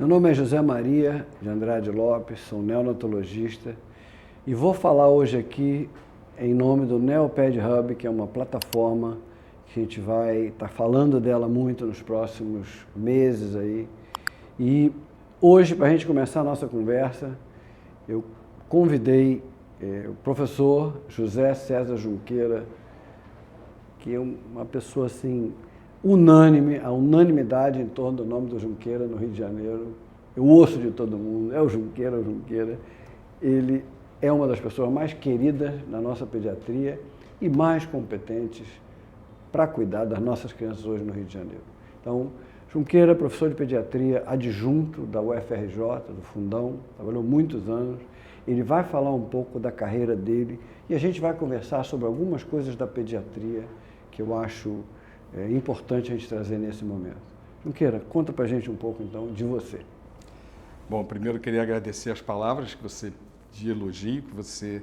Meu nome é José Maria de Andrade Lopes, sou neonatologista e vou falar hoje aqui em nome do Neoped Hub, que é uma plataforma que a gente vai estar falando dela muito nos próximos meses aí. E hoje, para a gente começar a nossa conversa, eu convidei o professor José César Junqueira, que é uma pessoa assim unânime, a unanimidade em torno do nome do Junqueira no Rio de Janeiro. Eu ouço de todo mundo, é o Junqueira, é o Junqueira. Ele é uma das pessoas mais queridas na nossa pediatria e mais competentes para cuidar das nossas crianças hoje no Rio de Janeiro. Então, Junqueira, professor de pediatria, adjunto da UFRJ, do Fundão, trabalhou muitos anos. Ele vai falar um pouco da carreira dele e a gente vai conversar sobre algumas coisas da pediatria que eu acho importante a gente trazer nesse momento. Junqueira, conta pra gente um pouco então de você. Bom, primeiro eu queria agradecer as palavras de elogio que você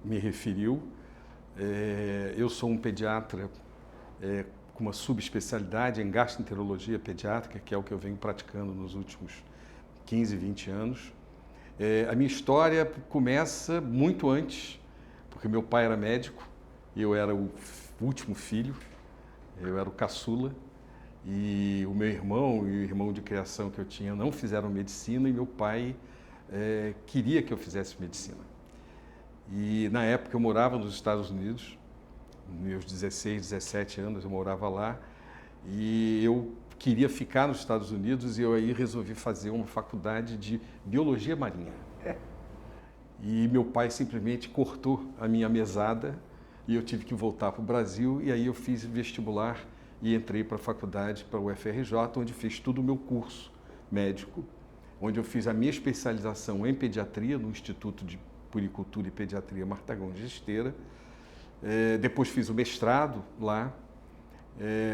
me referiu. Eu sou um pediatra com uma subespecialidade em gastroenterologia pediátrica, que é o que eu venho praticando nos últimos 15, 20 anos. A minha história começa muito antes, porque meu pai era médico e eu era o último filho, eu era o caçula, e o meu irmão e o irmão de criação que eu tinha não fizeram medicina e meu pai queria que eu fizesse medicina. E na época eu morava nos Estados Unidos, meus 16, 17 anos eu morava lá, e eu queria ficar nos Estados Unidos e eu aí resolvi fazer uma faculdade de biologia marinha. E meu pai simplesmente cortou a minha mesada e eu tive que voltar para o Brasil, e aí eu fiz vestibular e entrei para a faculdade, para o UFRJ, onde fiz todo o meu curso médico, onde eu fiz a minha especialização em pediatria no Instituto de Puericultura e Pediatria Martagão de Esteira. Depois fiz o mestrado lá,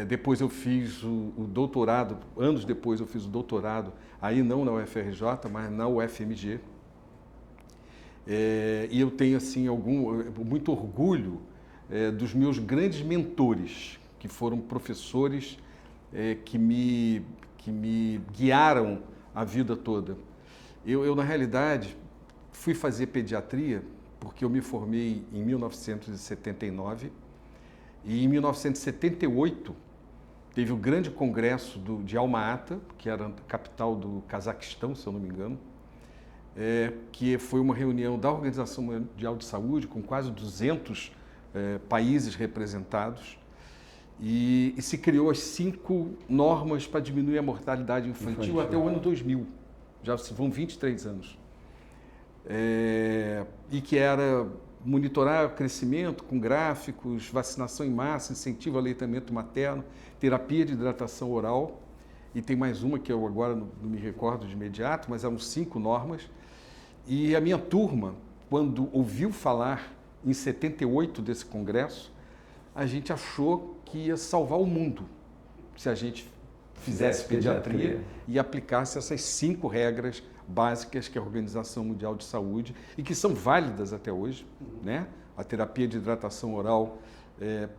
depois eu fiz o doutorado, anos depois eu fiz o doutorado, aí não na UFRJ, mas na UFMG. E eu tenho assim muito orgulho dos meus grandes mentores, que foram professores que me guiaram a vida toda. Eu, na realidade, fui fazer pediatria porque eu me formei em 1979 e em 1978 teve o grande congresso de Alma-Ata, que era a capital do Cazaquistão, se eu não me engano, que foi uma reunião da Organização Mundial de Saúde com quase 200 países representados, e se criou as 5 normas para diminuir a mortalidade infantil até o ano 2000, já vão 23 anos, e que era monitorar o crescimento com gráficos, vacinação em massa, incentivo ao aleitamento materno, terapia de hidratação oral, e tem mais uma que eu agora não me recordo de imediato, mas eram 5 normas, e a minha turma, quando ouviu falar em 78 desse congresso, a gente achou que ia salvar o mundo se a gente fizesse pediatria e aplicasse essas 5 regras básicas que a Organização Mundial de Saúde, e que são válidas até hoje, né? A terapia de hidratação oral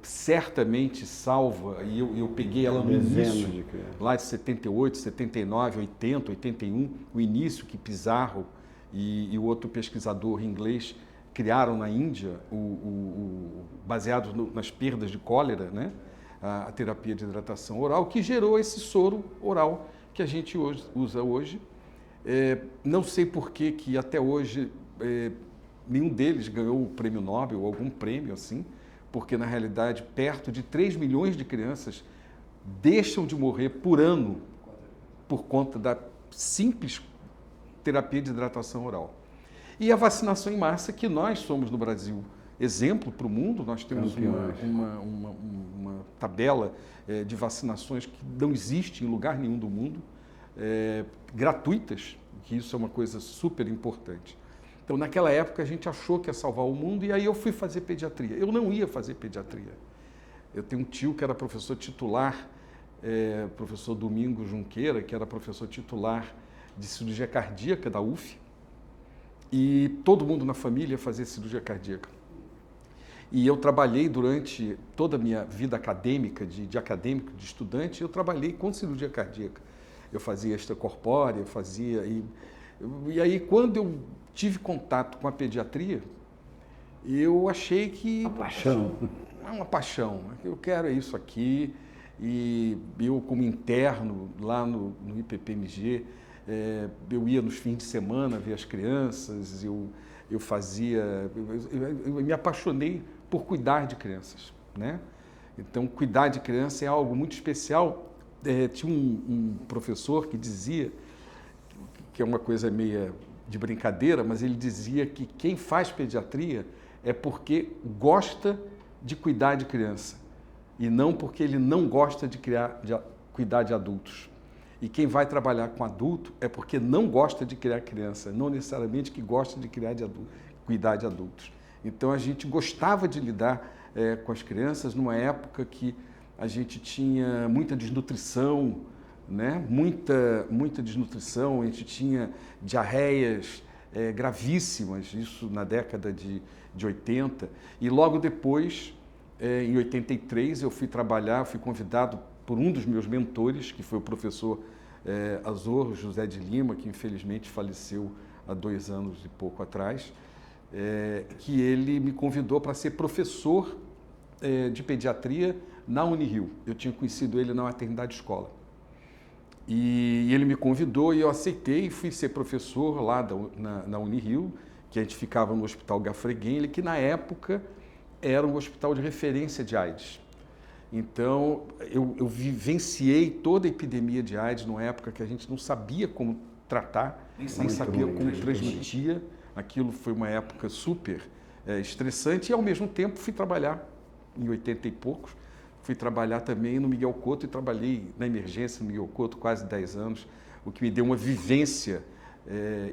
certamente salva, e eu peguei ela no início, lá de 78, 79, 80, 81, o início que Pizarro e o outro pesquisador inglês criaram na Índia, baseado nas perdas de cólera, né? A terapia de hidratação oral, que gerou esse soro oral que a gente usa hoje. Não sei por que até hoje nenhum deles ganhou o prêmio Nobel ou algum prêmio assim, porque na realidade perto de 3 milhões de crianças deixam de morrer por ano por conta da simples terapia de hidratação oral. E a vacinação em massa, que nós somos no Brasil exemplo para o mundo, nós temos uma tabela de vacinações que não existe em lugar nenhum do mundo, gratuitas, que isso é uma coisa super importante. Então, naquela época, a gente achou que ia salvar o mundo, e aí eu fui fazer pediatria. Eu não ia fazer pediatria. Eu tenho um tio que era professor titular, professor Domingos Junqueira, que era professor titular de cirurgia cardíaca da UF, e todo mundo na família fazia cirurgia cardíaca. E eu trabalhei durante toda a minha vida acadêmica, de acadêmico, de estudante, eu trabalhei com cirurgia cardíaca. eu fazia extracorpórea, eu fazia... E aí, quando eu tive contato com a pediatria, eu achei que... Uma paixão. É uma paixão. Eu quero é isso aqui. E eu, como interno lá no IPPMG, eu ia nos fins de semana ver as crianças, eu fazia... Eu me apaixonei por cuidar de crianças, né? Então, cuidar de criança é algo muito especial. Tinha um professor que dizia, que é uma coisa meio de brincadeira, mas ele dizia que quem faz pediatria é porque gosta de cuidar de criança e não porque ele não gosta de cuidar de adultos. E quem vai trabalhar com adulto é porque não gosta de criar criança, não necessariamente que gosta de cuidar de adultos. Então, a gente gostava de lidar com as crianças numa época que a gente tinha muita desnutrição, né? Muita desnutrição, a gente tinha diarreias gravíssimas, isso na década de 80. E logo depois, em 83, eu fui trabalhar, fui convidado por um dos meus mentores, que foi o professor Azor José de Lima, que infelizmente faleceu há 2 anos e pouco atrás, que ele me convidou para ser professor de pediatria na Unirio. Eu tinha conhecido ele na maternidade escola. E ele me convidou e eu aceitei e fui ser professor lá na Unirio, que a gente ficava no Hospital Gafreguenle, que na época era um hospital de referência de AIDS. Então, eu vivenciei toda a epidemia de AIDS numa época que a gente não sabia como tratar, nem sabia como transmitia. Aquilo foi uma época super estressante e, ao mesmo tempo, fui trabalhar em 80 e poucos. Fui trabalhar também no Miguel Couto e trabalhei na emergência no Miguel Couto quase 10 anos, o que me deu uma vivência.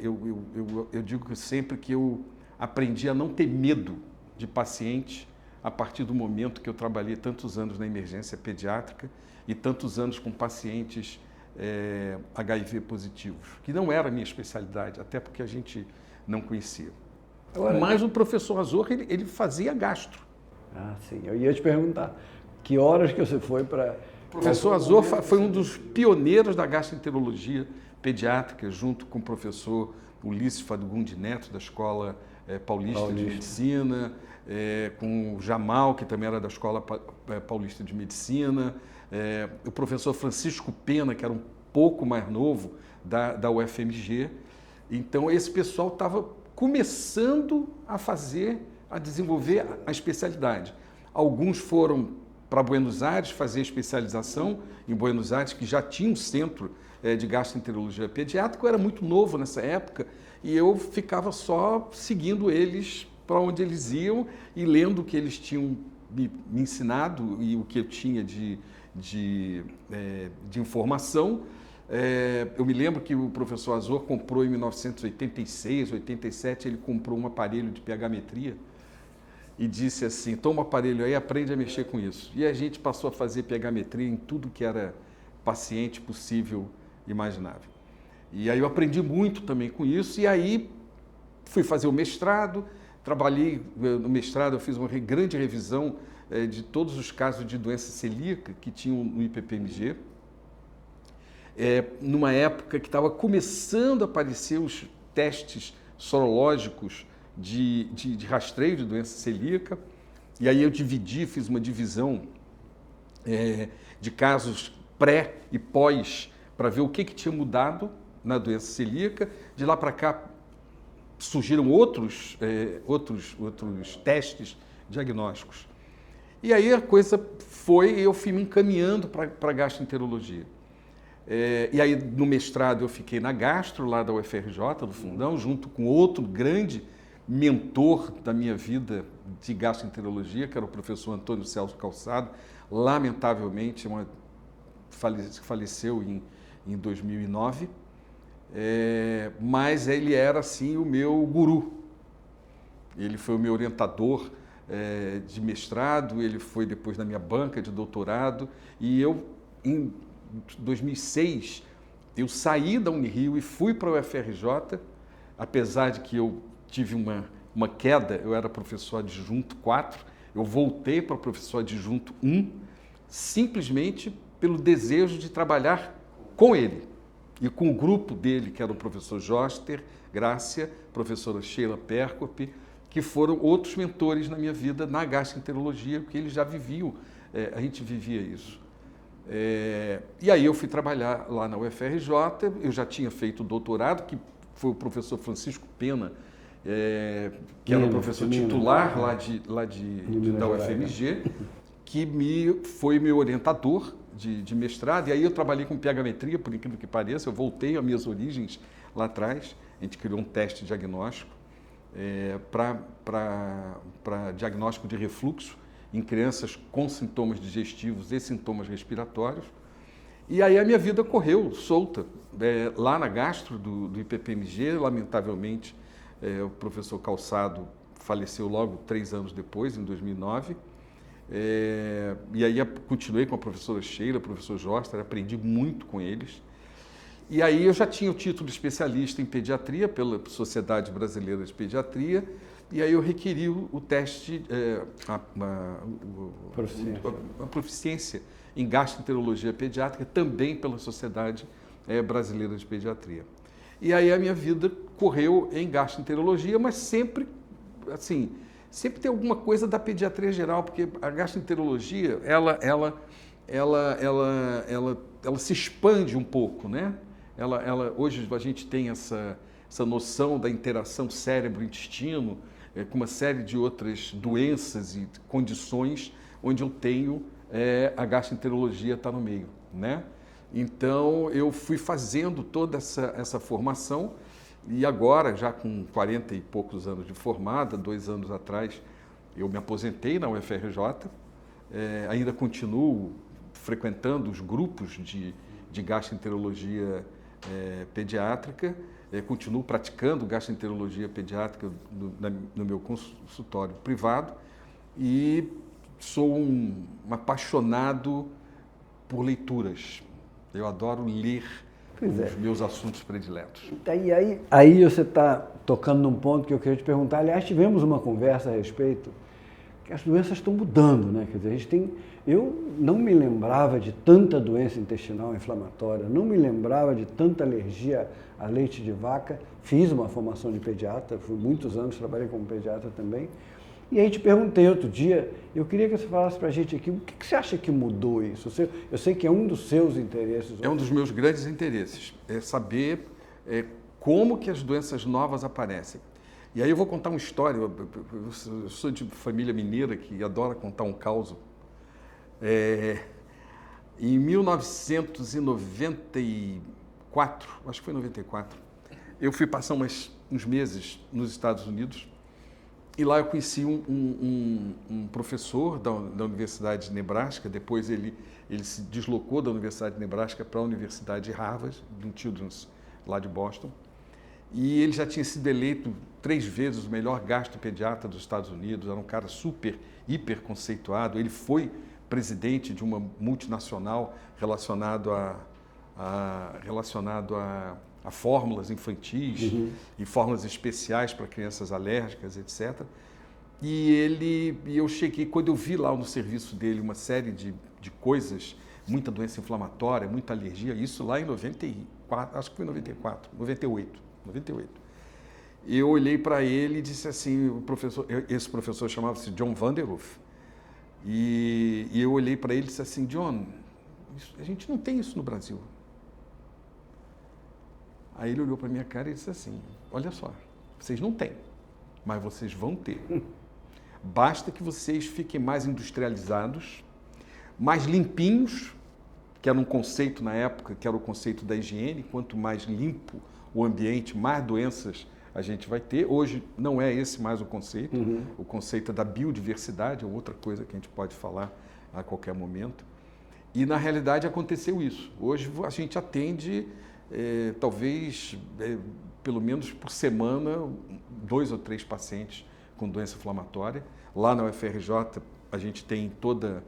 Eu digo sempre que eu aprendi a não ter medo de paciente a partir do momento que eu trabalhei tantos anos na emergência pediátrica e tantos anos com pacientes HIV positivos, que não era a minha especialidade, até porque a gente não conhecia. Mas o professor Azor, ele fazia gastro. Ah, sim. Eu ia te perguntar, que horas que você foi para... O professor Azor foi um dos pioneiros da gastroenterologia pediátrica, junto com o professor Ulisses Fadugundi Neto, da Escola Paulista de Medicina, com o Jamal, que também era da Escola Paulista de Medicina, o professor Francisco Pena, que era um pouco mais novo, da UFMG. Então, esse pessoal estava começando a desenvolver a especialidade. Alguns foram para Buenos Aires fazer especialização em Buenos Aires, que já tinha um centro de gastroenterologia pediátrica. Eu era muito novo nessa época e eu ficava só seguindo eles para onde eles iam e lendo o que eles tinham me ensinado e o que eu tinha de informação. Eu me lembro que o professor Azor comprou em 1986, 87, ele comprou um aparelho de pH-metria e disse assim, toma o aparelho aí, aprende a mexer com isso. E a gente passou a fazer pH-metria em tudo que era paciente possível, imaginável. E aí eu aprendi muito também com isso, e aí fui fazer o mestrado, trabalhei no mestrado, eu fiz uma grande revisão de todos os casos de doença celíaca que tinham no IPPMG, numa época que estava começando a aparecer os testes sorológicos de rastreio de doença celíaca, e aí eu fiz uma divisão de casos pré e pós para ver o que tinha mudado na doença celíaca. De lá para cá surgiram outros testes diagnósticos. E aí a coisa eu fui me encaminhando para a gastroenterologia. E aí no mestrado eu fiquei na gastro, lá da UFRJ, do Fundão, junto com outro grande mentor da minha vida de gastroenterologia, que era o professor Antônio Celso Calçado, lamentavelmente faleceu em 2009, mas ele era assim o meu guru. Ele foi o meu orientador de mestrado, ele foi depois na minha banca de doutorado, e eu, em 2006, eu saí da Unirio e fui para o UFRJ, apesar de que eu tive uma queda, eu era professor adjunto 4, eu voltei para professor adjunto 1, simplesmente pelo desejo de trabalhar com ele. E com o grupo dele, que era o professor Joster Grácia, professora Sheila Percope, que foram outros mentores na minha vida na gastroenterologia, porque eles já viviam, a gente vivia isso. E aí eu fui trabalhar lá na UFRJ, eu já tinha feito o doutorado, que foi o professor Francisco Pena, que era o professor titular lá da UFMG, que foi meu orientador de mestrado, e aí eu trabalhei com pH-metria, por incrível que pareça, eu voltei às minhas origens lá atrás, a gente criou um teste diagnóstico para diagnóstico de refluxo em crianças com sintomas digestivos e sintomas respiratórios. E aí a minha vida correu solta. Lá na gastro do IPPMG, lamentavelmente, o professor Calçado faleceu logo 3 anos depois, em 2009. E aí continuei com a professora Sheila, o professor Joster, aprendi muito com eles. E aí eu já tinha o título de especialista em pediatria pela Sociedade Brasileira de Pediatria, e aí eu requeri o teste, a proficiência em gastroenterologia pediátrica, também pela Sociedade Brasileira de Pediatria. E aí a minha vida correu em gastroenterologia, mas sempre, assim, sempre tem alguma coisa da pediatria geral, porque a gastroenterologia, ela se expande um pouco, né? Hoje a gente tem essa noção da interação cérebro-intestino, com uma série de outras doenças e condições onde eu tenho a gastroenterologia está no meio, né? Então eu fui fazendo toda essa formação e agora, já com 40 e poucos anos de formada, 2 anos atrás, eu me aposentei na UFRJ, ainda continuo frequentando os grupos de gastroenterologia pediátrica, continuo praticando gastroenterologia pediátrica no meu consultório privado e sou um apaixonado por leituras. Eu adoro ler os meus assuntos prediletos. Aí você está tocando num ponto que eu queria te perguntar. Aliás, tivemos uma conversa a respeito que as doenças estão mudando, né? Quer dizer, eu não me lembrava de tanta doença intestinal inflamatória, não me lembrava de tanta alergia a leite de vaca. Fiz uma formação de pediatra, fui muitos anos, trabalhei como pediatra também. E aí te perguntei outro dia, eu queria que você falasse para a gente aqui, o que você acha que mudou isso? Eu sei que é um dos seus interesses. É um dos meus grandes interesses, é saber como que as doenças novas aparecem. E aí eu vou contar uma história, eu sou de família mineira que adora contar um caos. Em 1994, acho que foi 94, eu fui passar uns meses nos Estados Unidos e lá eu conheci um professor da Universidade de Nebraska. Depois ele se deslocou da Universidade de Nebraska para a Universidade de Harvard, do Children's, lá de Boston. E ele já tinha sido eleito 3 vezes o melhor gastropediatra dos Estados Unidos, era um cara hiper conceituado. Ele foi presidente de uma multinacional relacionado a fórmulas infantis e fórmulas especiais para crianças alérgicas, etc. E eu cheguei, quando eu vi lá no serviço dele uma série de coisas, muita doença inflamatória, muita alergia, isso lá em 94, acho que foi 98. Eu olhei para ele e disse assim, esse professor chamava-se John Vanderhoof, e eu olhei para ele e disse assim, John, a gente não tem isso no Brasil. Aí ele olhou para a minha cara e disse assim, olha só, vocês não têm, mas vocês vão ter. Basta que vocês fiquem mais industrializados, mais limpinhos, que era um conceito na época, que era o conceito da higiene. Quanto mais limpo o ambiente, mais doenças a gente vai ter. Hoje não é esse mais o conceito. O conceito é da biodiversidade, é outra coisa que a gente pode falar a qualquer momento. E na realidade aconteceu isso. Hoje a gente atende, talvez, pelo menos por semana, 2 ou 3 pacientes com doença inflamatória. Lá na UFRJ a gente tem todo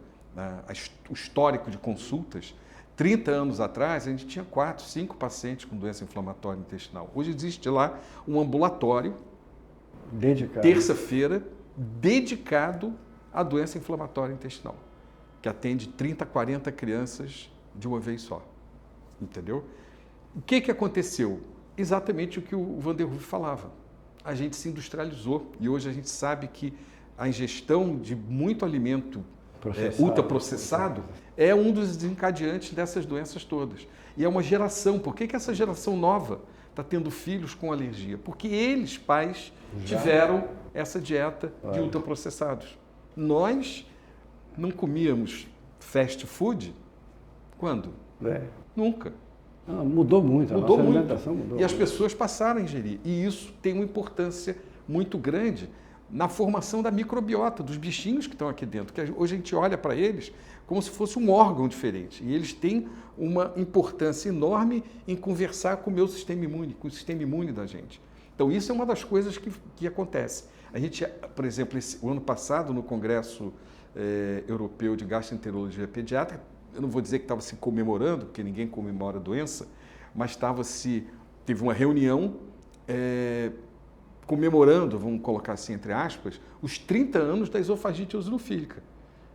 o histórico de consultas. 30 anos atrás, a gente tinha 4, 5 pacientes com doença inflamatória intestinal. Hoje existe lá um ambulatório, terça-feira, dedicado à doença inflamatória intestinal, que atende 30, 40 crianças de uma vez só, entendeu? O que aconteceu? Exatamente o que o Van der Hoef falava. A gente se industrializou e hoje a gente sabe que a ingestão de muito alimento ultraprocessado é um dos desencadeantes dessas doenças todas. E é uma geração. Por que essa geração nova está tendo filhos com alergia? Porque eles, pais, tiveram essa dieta de ultraprocessados. Nós não comíamos fast food quando? Nunca. Mudou muito, mudou nossa muito. Alimentação mudou. E as pessoas passaram a ingerir. E isso tem uma importância muito grande na formação da microbiota, dos bichinhos que estão aqui dentro. Que hoje a gente olha para eles como se fosse um órgão diferente. E eles têm uma importância enorme em conversar com o meu sistema imune, com o sistema imune da gente. Então, isso é uma das coisas que acontece. A gente, por exemplo, o ano passado, no Congresso Europeu de Gastroenterologia Pediátrica, eu não vou dizer que estava se comemorando, porque ninguém comemora a doença, mas teve uma reunião comemorando, vamos colocar assim entre aspas, os 30 anos da esofagite eosinofílica,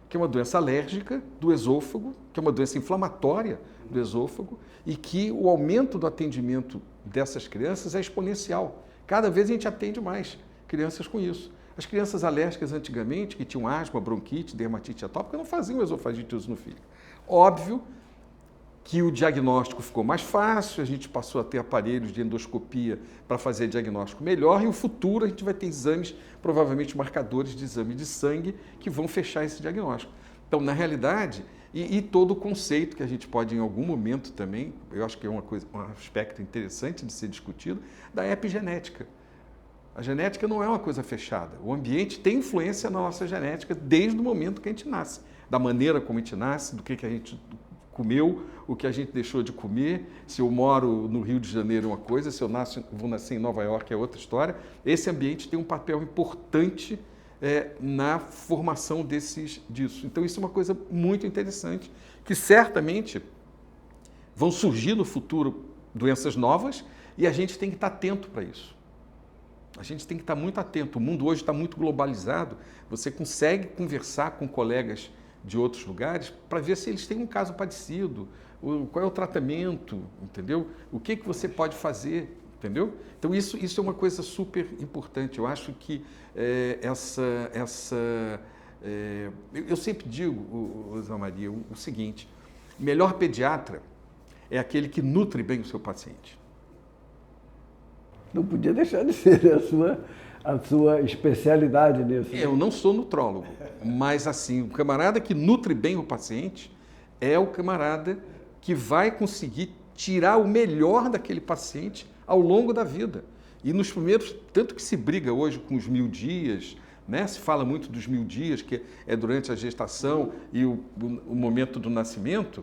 que é uma doença alérgica do esôfago, que é uma doença inflamatória do esôfago e que o aumento do atendimento dessas crianças é exponencial. Cada vez a gente atende mais crianças com isso. As crianças alérgicas antigamente, que tinham asma, bronquite, dermatite atópica, não faziam esofagite eosinofílica. Óbvio que o diagnóstico ficou mais fácil, a gente passou a ter aparelhos de endoscopia para fazer diagnóstico melhor e no futuro a gente vai ter exames, provavelmente marcadores de exame de sangue, que vão fechar esse diagnóstico. Então, na realidade, e todo o conceito que a gente pode em algum momento também, eu acho que é um aspecto interessante de ser discutido, da epigenética. A genética não é uma coisa fechada. O ambiente tem influência na nossa genética desde o momento que a gente nasce. Da maneira como a gente nasce, do que a gente comeu, o que a gente deixou de comer. Se eu moro no Rio de Janeiro é uma coisa, se eu vou nascer em Nova York é outra história. Esse ambiente tem um papel importante na formação disso. Então isso é uma coisa muito interessante, que certamente vão surgir no futuro doenças novas e a gente tem que estar atento para isso. A gente tem que estar muito atento. O mundo hoje está muito globalizado. Você consegue conversar com colegas de outros lugares para ver se eles têm um caso parecido, qual é o tratamento, entendeu? O que você pode fazer, entendeu? Então isso é uma coisa super importante. Eu acho que eu sempre digo, Zé Maria, o seguinte: o melhor pediatra é aquele que nutre bem o seu paciente. Não podia deixar de ser a sua especialidade nisso. Eu não sou nutrólogo, mas assim, o camarada que nutre bem o paciente é o camarada que vai conseguir tirar o melhor daquele paciente ao longo da vida. E nos primeiros, tanto que se briga hoje com os 1000 dias, né? Se fala muito dos 1000 dias, que é durante a gestação e o momento do nascimento,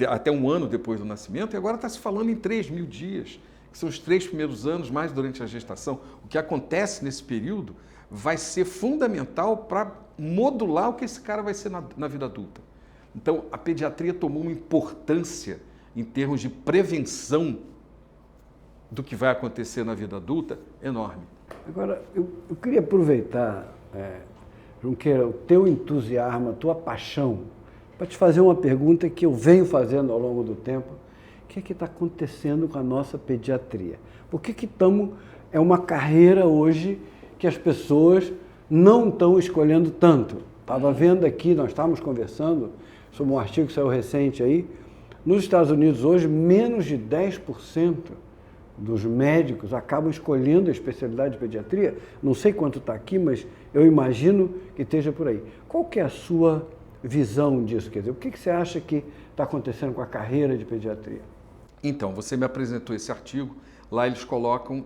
até um ano depois do nascimento, e agora está se falando em 3000 dias, que são os 3 primeiros anos, mais durante a gestação. O que acontece nesse período vai ser fundamental para modular o que esse cara vai ser na vida adulta. Então, a pediatria tomou uma importância em termos de prevenção do que vai acontecer na vida adulta enorme. Agora, eu queria aproveitar, Junqueira, o teu entusiasmo, a tua paixão, para te fazer uma pergunta que eu venho fazendo ao longo do tempo. O que está acontecendo com a nossa pediatria? Por que é uma carreira hoje que as pessoas não estão escolhendo tanto? Estava vendo aqui, nós estávamos conversando sobre um artigo que saiu recente aí. Nos Estados Unidos hoje, menos de 10% dos médicos acabam escolhendo a especialidade de pediatria. Não sei quanto está aqui, mas eu imagino que esteja por aí. Qual que é a sua visão disso? Quer dizer, o que você acha que está acontecendo com a carreira de pediatria? Então, você me apresentou esse artigo, lá eles colocam,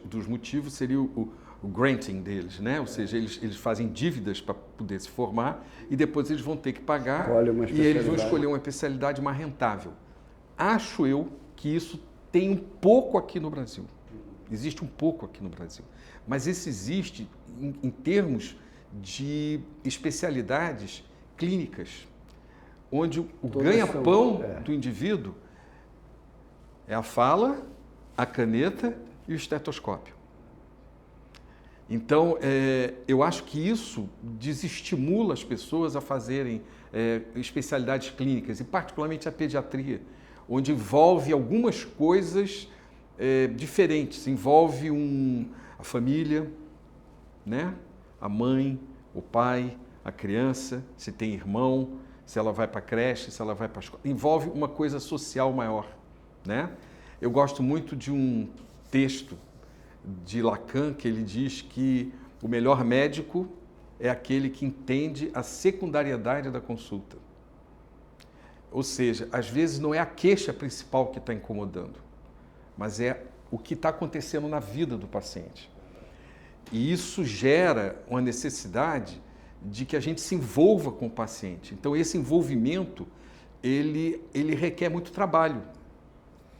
dos motivos seria o granting deles, né? Ou seja, eles fazem dívidas para poder se formar e depois eles vão ter que pagar e eles vão escolher uma especialidade mais rentável. Acho eu que isso tem um pouco aqui no Brasil, existe um pouco aqui no Brasil, mas isso existe em termos de especialidades clínicas, onde o ganha-pão do indivíduo é a fala, a caneta e o estetoscópio. Então, eu acho que isso desestimula as pessoas a fazerem especialidades clínicas, e particularmente a pediatria, onde envolve algumas coisas diferentes. Envolve a família, né? A mãe, o pai, a criança, se tem irmão, se ela vai para a creche, se ela vai para a escola. Envolve uma coisa social maior, né? Eu gosto muito de um texto de Lacan que ele diz que o melhor médico é aquele que entende a secundariedade da consulta. Ou seja, às vezes não é a queixa principal que está incomodando, mas é o que está acontecendo na vida do paciente. E isso gera uma necessidade de que a gente se envolva com o paciente. Então, esse envolvimento, ele requer muito trabalho.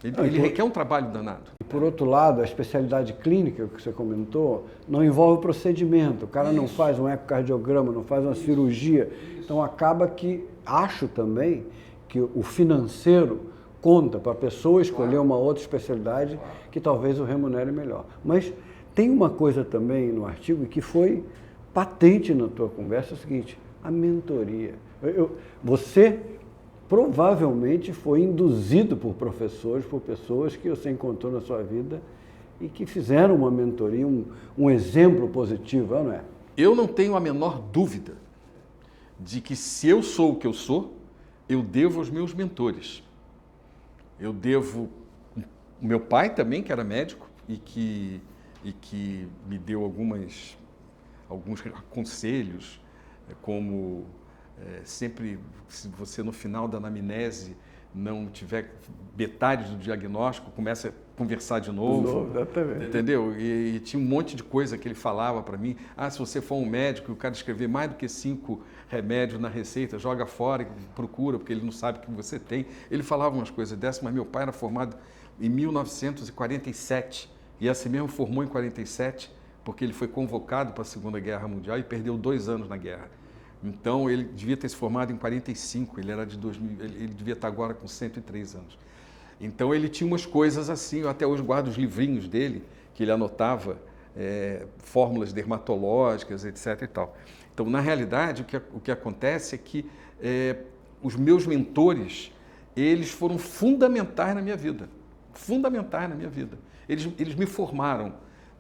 Ele requer um trabalho danado. E por outro lado, a especialidade clínica que você comentou não envolve o procedimento. O cara não faz um ecocardiograma, não faz uma cirurgia. Então acaba que, acho também, que o financeiro conta para a pessoa escolher uma outra especialidade que talvez o remunere melhor. Mas tem uma coisa também no artigo que foi patente na tua conversa, é o seguinte, a mentoria. Você provavelmente foi induzido por professores, por pessoas que você encontrou na sua vida e que fizeram uma mentoria, um exemplo positivo, não é? Eu não tenho a menor dúvida de que se eu sou o que eu sou, eu devo aos meus mentores. Eu devo o meu pai também, que era médico e que me deu alguns conselhos, como sempre, se você no final da anamnese não tiver detalhes do diagnóstico, começa a conversar de novo. Entendeu? E tinha um monte de coisa que ele falava para mim. Se você for um médico e o cara escrever mais do que 5 remédios na receita, joga fora e procura, porque ele não sabe o que você tem. Ele falava umas coisas dessas, mas meu pai era formado em 1947 e assim mesmo formou em 47, porque ele foi convocado para a Segunda Guerra Mundial e perdeu 2 anos na guerra. Então, ele devia ter se formado em 45, ele era de 2000, ele devia estar agora com 103 anos. Então, ele tinha umas coisas assim, eu até hoje guardo os livrinhos dele, que ele anotava fórmulas dermatológicas, etc. e tal. Então, na realidade, o que acontece é que os meus mentores, eles foram fundamentais na minha vida. Fundamentais na minha vida. Eles me formaram,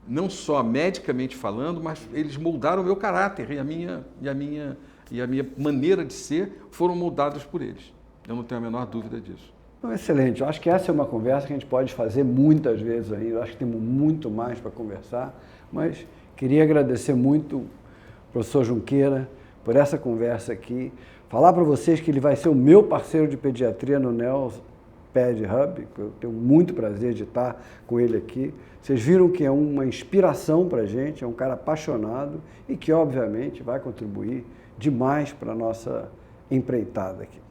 não só medicamente falando, mas eles moldaram o meu caráter e a minha maneira de ser foram moldadas por eles. Eu não tenho a menor dúvida disso. Excelente. Eu acho que essa é uma conversa que a gente pode fazer muitas vezes ainda. Eu acho que temos muito mais para conversar, mas queria agradecer muito ao professor Junqueira por essa conversa aqui. Falar para vocês que ele vai ser o meu parceiro de pediatria no NeoPed Hub. Eu tenho muito prazer de estar com ele aqui. Vocês viram que é uma inspiração para a gente, é um cara apaixonado e que, obviamente, vai contribuir demais para a nossa empreitada aqui.